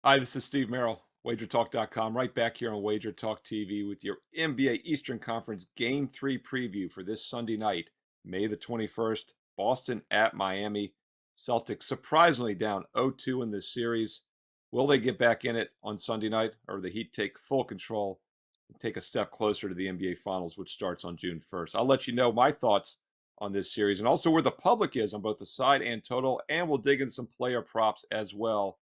Hi, this is Steve Merril, WagerTalk.com, right back here on WagerTalk TV with your NBA Eastern Conference Game 3 preview for this Sunday night, May the 21st, Boston at Miami. Celtics surprisingly down 0-2 in this series. Will they get back in it on Sunday night, or the Heat take full control and take a step closer to the NBA Finals, which starts on June 1st? I'll let you know my thoughts on this series and also where the public is on both the side and total, and we'll dig in some player props as well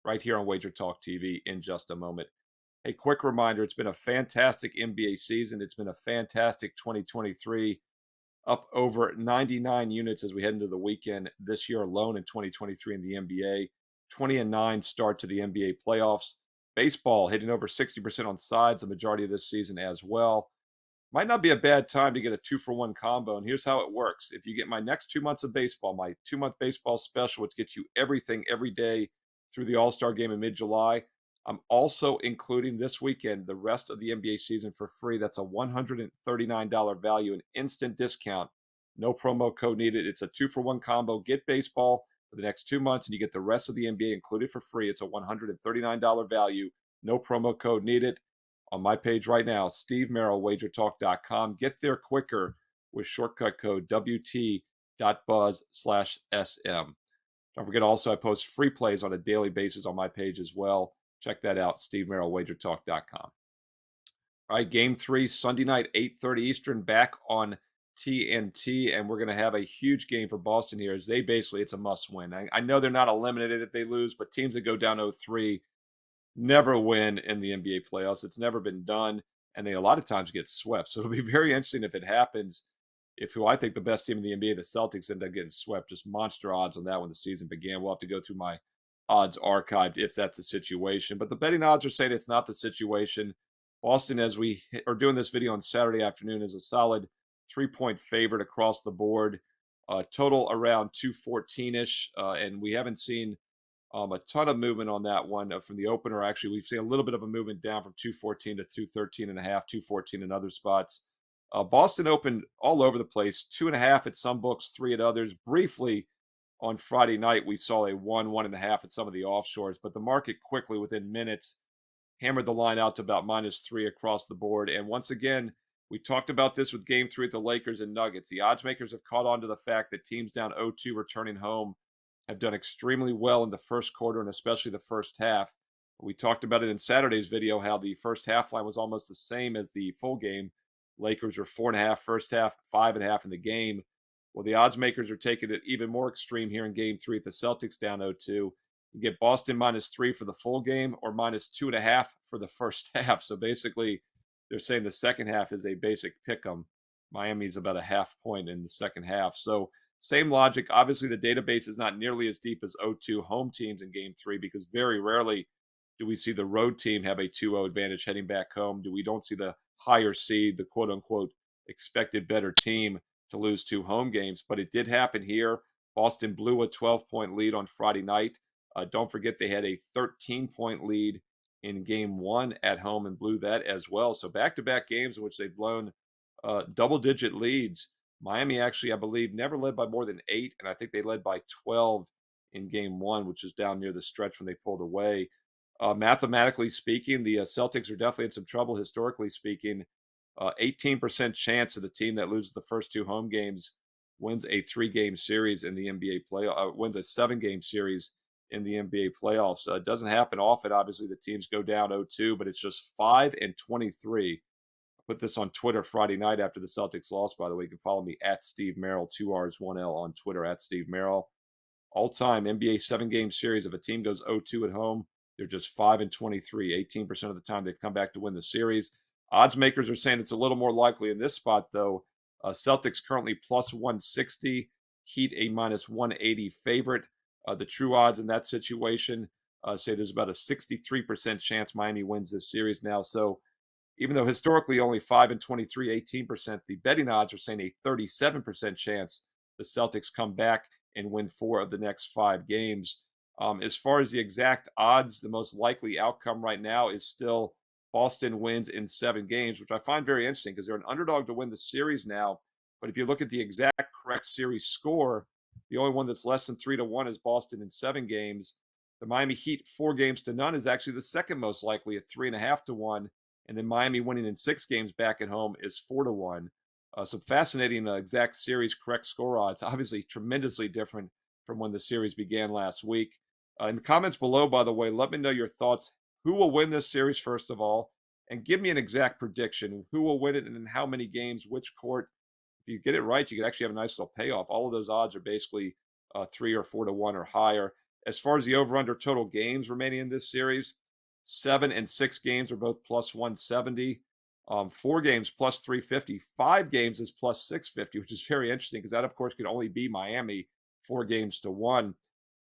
right here on Wager Talk TV in just a moment. A quick reminder, it's been a fantastic NBA season. It's been a fantastic 2023, up over 99 units as we head into the weekend this year alone in 2023 in the NBA. 20-9 start to the NBA playoffs. Baseball hitting over 60% on sides the majority of this season as well. Might not be a bad time to get a 2-for-1 combo. And here's how it works. If you get my next 2 months of baseball, my 2-month baseball special, which gets you everything every day through the All-Star game in mid-July, I'm also including this weekend the rest of the NBA season for free. That's a $139 value, an instant discount. No promo code needed. It's a 2-for-1 combo. Get baseball for the next 2 months, and you get the rest of the NBA included for free. It's a $139 value. No promo code needed on my page right now, Steve Merril, WagerTalk.com. Get there quicker with shortcut code WT.buzz/SM. Don't forget also, I post free plays on a daily basis on my page as well. Check that out, Steve Merril, WagerTalk.com. All right, game 3, Sunday night, 8:30 Eastern, back on TNT, and we're going to have a huge game for Boston here as it's a must win. I know they're not eliminated if they lose, but teams that go down 0-3 never win in the NBA playoffs. It's never been done, and they a lot of times get swept. So it'll be very interesting if it happens. If who I think the best team in the NBA, the Celtics, end up getting swept, just monster odds on that when the season began. We'll have to go through my odds archive if that's the situation. But the betting odds are saying it's not the situation. Boston, as we are doing this video on Saturday afternoon, is a solid 3-point favorite across the board. Total around 214 ish, and we haven't seen a ton of movement on that one from the opener. Actually, we've seen a little bit of a movement down from 214 to 213 and a half, 214 in other spots. Boston opened all over the place, 2.5 at some books, 3 at others. Briefly on Friday night, we saw a 1.5 at some of the offshores, but the market quickly, within minutes, hammered the line out to about -3 across the board. And once again, we talked about this with game 3 at the Lakers and Nuggets. The odds makers have caught on to the fact that teams down 0-2 returning home have done extremely well in the first quarter and especially the first half. We talked about it in Saturday's video how the first half line was almost the same as the full game. Lakers were 4.5 first half, 5.5 in the game. Well, the odds makers are taking it even more extreme here in game 3 at the Celtics down 0-2. You get Boston -3 for the full game or -2.5 for the first half. So basically, they're saying the second half is a basic pick 'em. Miami's about a half point in the second half. So same logic. Obviously, the database is not nearly as deep as 0-2 home teams in game 3 because very rarely do we see the road team have a 2-0 advantage heading back home. We don't see the higher seed, the quote unquote expected better team to lose 2 home games. But it did happen here. Boston blew a 12-point lead on Friday night. Don't forget they had a 13-point lead in game 1 at home and blew that as well. So back-to-back games in which they've blown double-digit leads. Miami actually, I believe, never led by more than 8, and I think they led by 12 in game 1, which is down near the stretch when they pulled away. Mathematically speaking, the Celtics are definitely in some trouble historically speaking. 18% chance that the team that loses the first 2 home games wins a 3-game series in the NBA wins a 7-game series in the NBA playoffs. It doesn't happen often. Obviously, the teams go down 0-2, but it's just 5-23. I put this on Twitter Friday night after the Celtics lost, by the way. You can follow me at Steve Merril, 2 R's, 1 L on Twitter at Steve Merril. All-time NBA 7-game series. If a team goes 0-2 at home, they're just 5-23. 18% of the time they've come back to win the series. Odds makers are saying it's a little more likely in this spot, though. Celtics currently plus 160, Heat a minus 180 favorite. The true odds in that situation say there's about a 63% chance Miami wins this series now. So even though historically only 5-23, 18%, the betting odds are saying a 37% chance the Celtics come back and win 4 of the next 5 games. As far as the exact odds, the most likely outcome right now is still Boston wins in 7 games, which I find very interesting because they're an underdog to win the series now. But if you look at the exact correct series score, the only one that's less than 3-1 is Boston in 7 games. The Miami Heat 4 games to none is actually the second most likely at 3.5 to 1. And then Miami winning in 6 games back at home is 4 to 1. Some fascinating exact series correct score odds, obviously tremendously different from when the series began last week. In the comments below, by the way, let me know your thoughts. Who will win this series, first of all? And give me an exact prediction. Who will win it and in how many games, which court? If you get it right, you could actually have a nice little payoff. All of those odds are basically 3 or 4 to 1 or higher. As far as the over/under total games remaining in this series, 7 and 6 games are both plus 170. 4 games plus 350. 5 games is plus 650, which is very interesting because that, of course, could only be Miami 4 games to 1.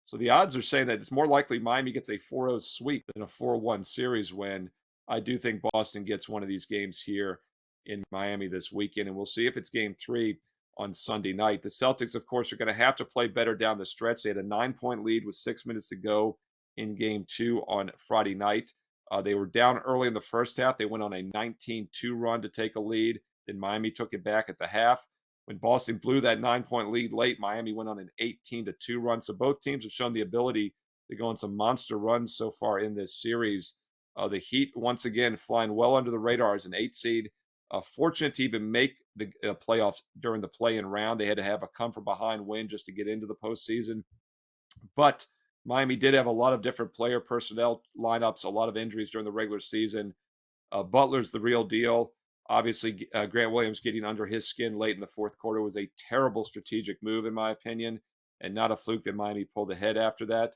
So the odds are saying that it's more likely Miami gets a 4-0 sweep than a 4-1 series win. I do think Boston gets one of these games here in Miami this weekend, and we'll see if it's game 3 on Sunday night. The Celtics, of course, are going to have to play better down the stretch. They had a 9-point lead with 6 minutes to go in game 2 on Friday night. They were down early in the first half. They went on a 19-2 run to take a lead. Then Miami took it back at the half. When Boston blew that 9-point lead late, Miami went on an 18-2 run. So both teams have shown the ability to go on some monster runs so far in this series. The Heat, once again, flying well under the radar as an 8 seed. Fortunate to even make the playoffs during the play-in round. They had to have a come-from-behind win just to get into the postseason. But Miami did have a lot of different player personnel lineups, a lot of injuries during the regular season. Butler's the real deal. Obviously, Grant Williams getting under his skin late in the fourth quarter was a terrible strategic move, in my opinion, and not a fluke that Miami pulled ahead after that.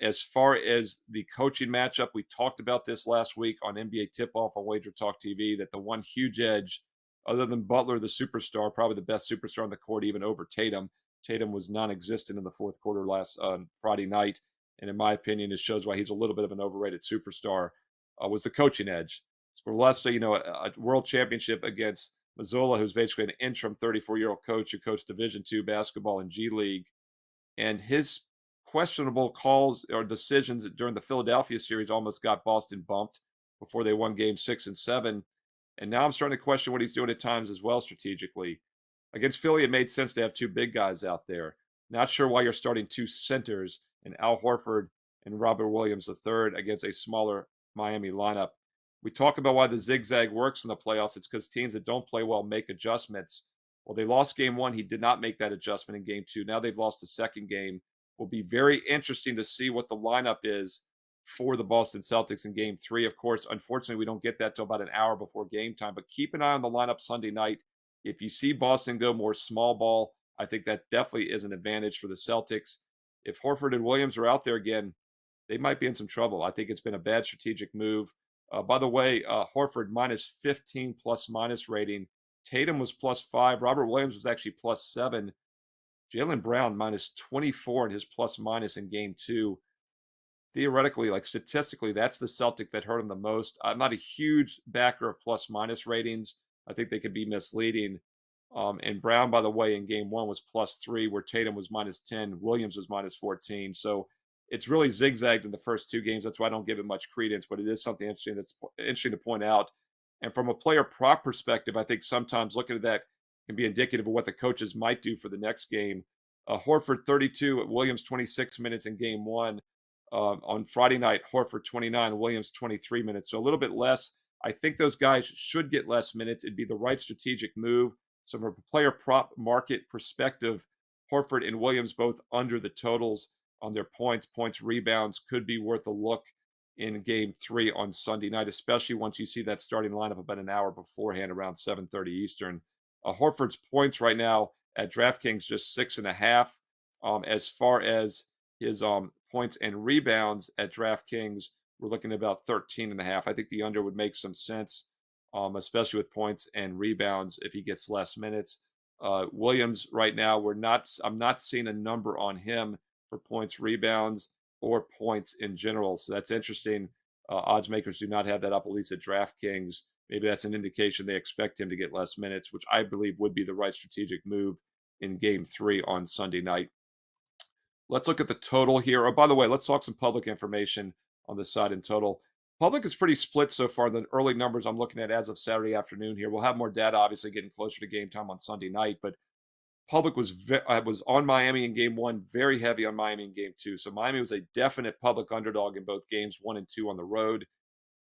As far as the coaching matchup, we talked about this last week on NBA Tip-Off on WagerTalk TV, that the one huge edge, other than Butler, the superstar, probably the best superstar on the court, even over Tatum. Tatum was non-existent in the fourth quarter last Friday night, and in my opinion, it shows why he's a little bit of an overrated superstar, was the coaching edge. So let's say, a world championship against Mazzola, who's basically an interim 34-year-old coach who coached Division II basketball in G League, and his questionable calls or decisions during the Philadelphia series almost got Boston bumped before they won game 6 and 7. And now I'm starting to question what he's doing at times as well strategically. Against Philly, it made sense to have 2 big guys out there. Not sure why you're starting 2 centers in Al Horford and Robert Williams III against a smaller Miami lineup. We talk about why the zigzag works in the playoffs. It's because teams that don't play well make adjustments. Well, they lost game 1. He did not make that adjustment in game 2. Now they've lost the second game. Will be very interesting to see what the lineup is for the Boston Celtics in game 3. Of course, unfortunately, we don't get that till about an hour before game time, but keep an eye on the lineup Sunday night. If you see Boston go more small ball, I think that definitely is an advantage for the Celtics. If Horford and Williams are out there again, they might be in some trouble. I think it's been a bad strategic move. By the way, Horford minus 15 plus minus rating. Tatum was plus 5. Robert Williams was actually plus 7. Jaylen Brown minus 24 in his plus minus in game 2. Theoretically, like statistically, that's the Celtic that hurt him the most. I'm not a huge backer of plus minus ratings. I think they could be misleading. And Brown, by the way, in game 1 was plus 3, where Tatum was minus 10, Williams was minus 14. So it's really zigzagged in the first 2 games. That's why I don't give it much credence, but it is something interesting that's interesting to point out. And from a player prop perspective, I think sometimes looking at that can be indicative of what the coaches might do for the next game. Horford 32, Williams 26 minutes in game 1. On Friday night, Horford 29, Williams 23 minutes. So a little bit less. I think those guys should get less minutes. It'd be the right strategic move. So from a player prop market perspective, Horford and Williams both under the totals on their points, rebounds could be worth a look in game 3 on Sunday night, especially once you see that starting lineup about an hour beforehand around 7:30 Eastern. Horford's points right now at DraftKings just 6.5. As far as his points and rebounds at DraftKings, we're looking at about 13.5. I think the under would make some sense, especially with points and rebounds if he gets less minutes. Williams right now, I'm not seeing a number on him for points, rebounds, or points in general. So that's interesting. Odds makers do not have that up, at least at DraftKings. Maybe that's an indication they expect him to get less minutes, which I believe would be the right strategic move in game 3 on Sunday night. Let's look at the total here. Oh, by the way, let's talk some public information on the side in total. Public is pretty split so far. The early numbers I'm looking at as of Saturday afternoon here. We'll have more data, obviously, getting closer to game time on Sunday night. But public was on Miami in game one, very heavy on Miami in game two. So Miami was a definite public underdog in both games one and two on the road.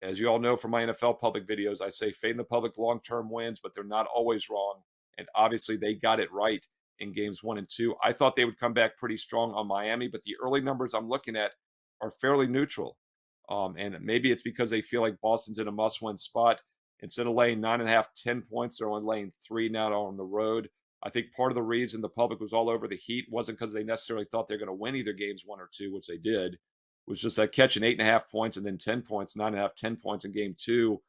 As you all know from my NFL public videos, I say fade in the public long-term wins, but they're not always wrong. And obviously they got it right in games one and two. I thought they would come back pretty strong on Miami, but the early numbers I'm looking at are fairly neutral. And maybe it's because they feel like Boston's in a must-win spot. Instead of laying 9.5, 10 points, they're only laying 3 now on the road. I think part of the reason the public was all over the Heat wasn't because they necessarily thought they're going to win either games one or two, which they did. It was just that catching 8.5 points and then 10 points, 9.5, 10 points in game two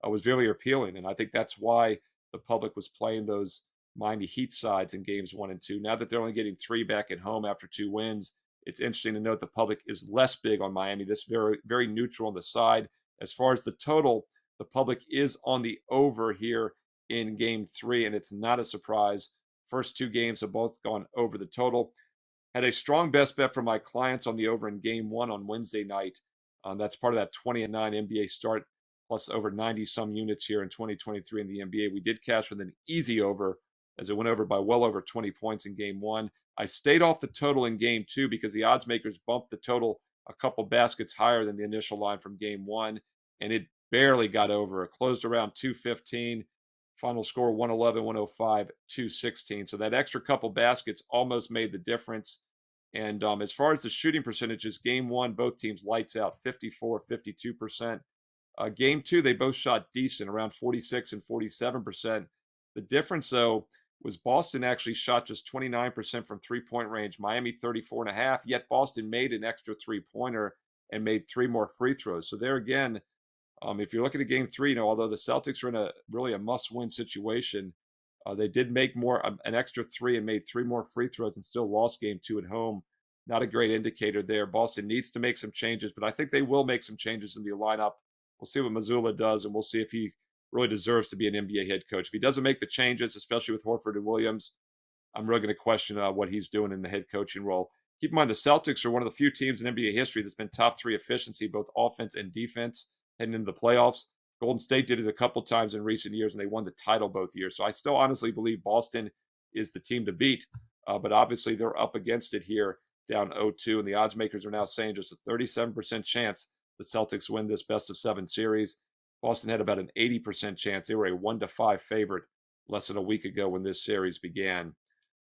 was very appealing. And I think that's why the public was playing those Miami Heat sides in games one and two. Now that they're only getting 3 back at home after 2 wins, it's interesting to note the public is less big on Miami. This very, very neutral on the side. As far as the total, the public is on the over here in game three, and it's not a surprise. First 2 games have both gone over the total. Had a strong best bet for my clients on the over in game one on Wednesday night. That's part of that 20-9 NBA start, plus over 90 some units here in 2023 in the NBA. We did cash with an easy over as it went over by well over 20 points in game one. I stayed off the total in game two because the odds makers bumped the total a couple baskets higher than the initial line from game one, and it barely got over. It closed around 215. Final score 111, 105, 216. So that extra couple baskets almost made the difference. And as far as the shooting percentages, game one, both teams lights out 54, 52%. Game two, they both shot decent, around 46 and 47%. The difference, though, was Boston actually shot just 29% from three-point range, Miami 34.5, yet Boston made an extra three-pointer and made 3 more free throws. So there again, if you're looking at game three, although the Celtics are in a really a must-win situation, they did make an extra 3 and made 3 more free throws and still lost game two at home. Not a great indicator there. Boston needs to make some changes, but I think they will make some changes in the lineup. We'll see what Mazzulla does, and we'll see if he really deserves to be an NBA head coach. If he doesn't make the changes, especially with Horford and Williams, I'm really going to question what he's doing in the head coaching role. Keep in mind, the Celtics are one of the few teams in NBA history that's been top 3 efficiency, both offense and defense, heading into the playoffs. Golden State did it a couple times in recent years, and they won the title both years. So I still honestly believe Boston is the team to beat, but obviously they're up against it here, down 0-2, and the odds makers are now saying just a 37% chance the Celtics win this best-of-7 series. Boston had about an 80% chance. They were a 1-5 favorite less than a week ago when this series began.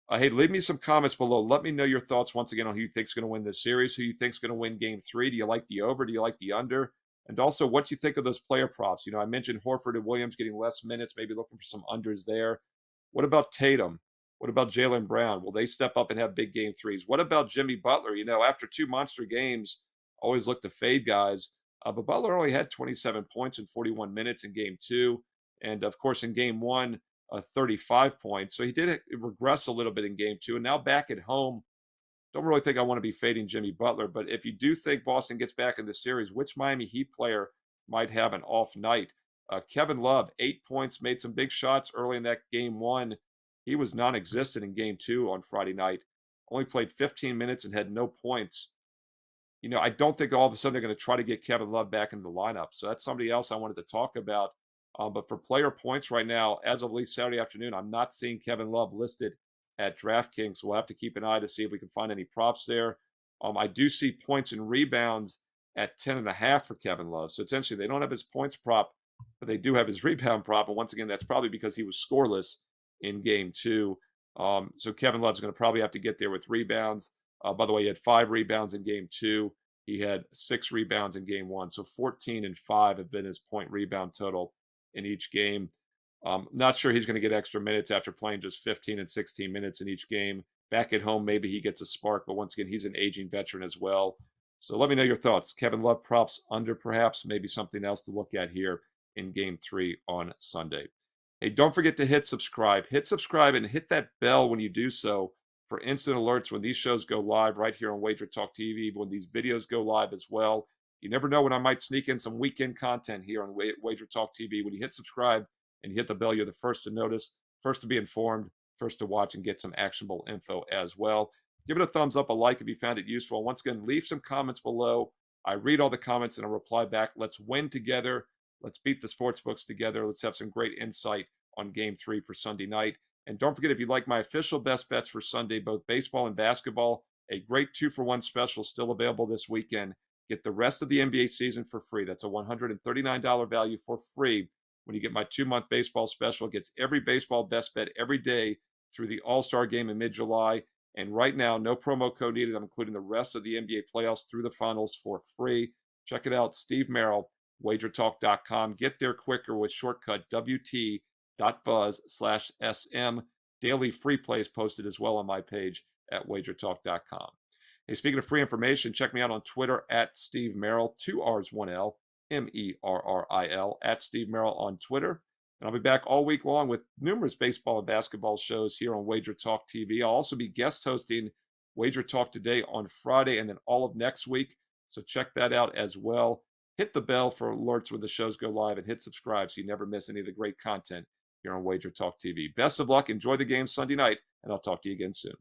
Hey, leave me some comments below. Let me know your thoughts once again on who you think's going to win this series, who you think's going to win game three. Do you like the over? Do you like the under? And also, what do you think of those player props? I mentioned Horford and Williams getting less minutes, maybe looking for some unders there. What about Tatum? What about Jaylen Brown? Will they step up and have big game threes? What about Jimmy Butler? After 2 monster games, always look to fade guys. But Butler only had 27 points in 41 minutes in game two. And of course, in game one, 35 points. So he did regress a little bit in game two. And now back at home, don't really think I want to be fading Jimmy Butler. But if you do think Boston gets back in the series, which Miami Heat player might have an off night? Kevin Love, 8 points, made some big shots early in that game one. He was non-existent in game two on Friday night. Only played 15 minutes and had no points. I don't think all of a sudden they're going to try to get Kevin Love back into the lineup. So that's somebody else I wanted to talk about. But for player points right now, as of at least Saturday afternoon, I'm not seeing Kevin Love listed at DraftKings. So we'll have to keep an eye to see if we can find any props there. I do see points and rebounds at 10.5 for Kevin Love. So essentially, they don't have his points prop, but they do have his rebound prop. And once again, that's probably because he was scoreless in game two. So Kevin Love's going to probably have to get there with rebounds. By the way, he had 5 rebounds in game two. He had 6 rebounds in game one. So 14 and 5 have been his point rebound total in each game. Not sure he's going to get extra minutes after playing just 15 and 16 minutes in each game. Back at home, maybe he gets a spark, but once again, he's an aging veteran as well. So let me know your thoughts. Kevin Love props under perhaps, maybe something else to look at here in game three on Sunday. Hey, don't forget to hit subscribe. Hit subscribe and hit that bell when you do so for instant alerts when these shows go live right here on WagerTalk TV, when these videos go live as well. You never know when I might sneak in some weekend content here on WagerTalk TV. When you hit subscribe and you hit the bell, you're the first to notice, first to be informed, first to watch and get some actionable info as well. Give it a thumbs up, a like if you found it useful. Once again, leave some comments below. I read all the comments and I'll reply back. Let's win together. Let's beat the sports books together. Let's have some great insight on game three for Sunday night. And don't forget, if you like my official best bets for Sunday, both baseball and basketball, a great 2-for-1 special still available this weekend. Get the rest of the NBA season for free. That's a $139 value for free when you get my 2-month baseball special. It gets every baseball best bet every day through the All-Star game in mid-July. And right now, no promo code needed. I'm including the rest of the NBA playoffs through the finals for free. Check it out, Steve Merril, WagerTalk.com. Get there quicker with shortcut WT.buzz/SM. Daily free plays posted as well on my page at WagerTalk.com. Hey, speaking of free information, check me out on Twitter at Steve Merril, 2 R's, 1 L, Merril, at Steve Merril on Twitter. And I'll be back all week long with numerous baseball and basketball shows here on WagerTalk TV. I'll also be guest hosting Wager Talk Today on Friday and then all of next week. So check that out as well. Hit the bell for alerts when the shows go live and hit subscribe so you never miss any of the great content here on Wager Talk TV. Best of luck. Enjoy the game Sunday night, and I'll talk to you again soon.